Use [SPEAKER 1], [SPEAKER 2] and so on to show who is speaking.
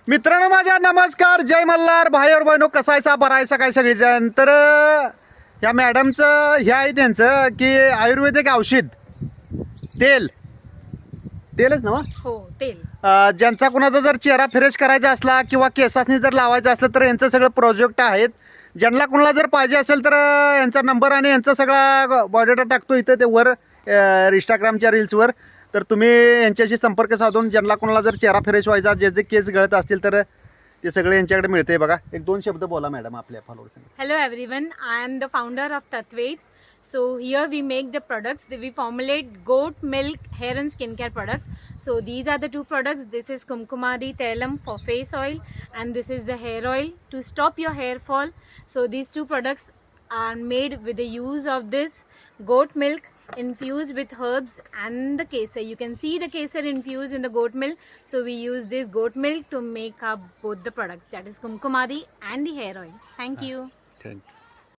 [SPEAKER 1] मित्रांनो माझ्या नमस्कार, जय मल्हार. भाई और बहिणो, कसा आहे बरा आहे काय सगळेजण. तर या मॅडमचं हे आहे त्यांचं की आयुर्वेदिक औषध तेलच ना
[SPEAKER 2] हो तेल.
[SPEAKER 1] ज्यांचा कुणाचा जर चेहरा फ्रेश करायचा असला किंवा केसासनी जर लावायचं असलं तर यांचं सगळं प्रोजेक्ट आहेत. ज्यांना कुणाला जर पाहिजे असेल तर यांचा नंबर आणि यांचा सगळा बायोडेटा टाकतो इथं ते वर इंस्टाग्रामच्या रील्सवर. तर तुम्ही यांच्याशी संपर्क साधून ज्यांना कोणाला जर चेहरा फ्रेश व्हायचा, जे जे केस गळत असतील तर ते सगळे यांच्याकडे मिळते. बघा, एक दोन शब्द बोला मॅडम आपल्या followers.
[SPEAKER 2] Hello everyone, I am the founder of Tatved. So here we make the products. We formulate goat milk hair and skincare products. So these are the two products. This is Kumkumadi Tailam for face oil, and this is the hair oil to stop your hair fall. So these two products are made with the use of this goat milk infused with herbs and the kesar. You can see the kesar infused in the goat milk. So we use this goat milk to make up both the products, that is Kumkumadi and the hair oil. Thank you.
[SPEAKER 1] Thank you.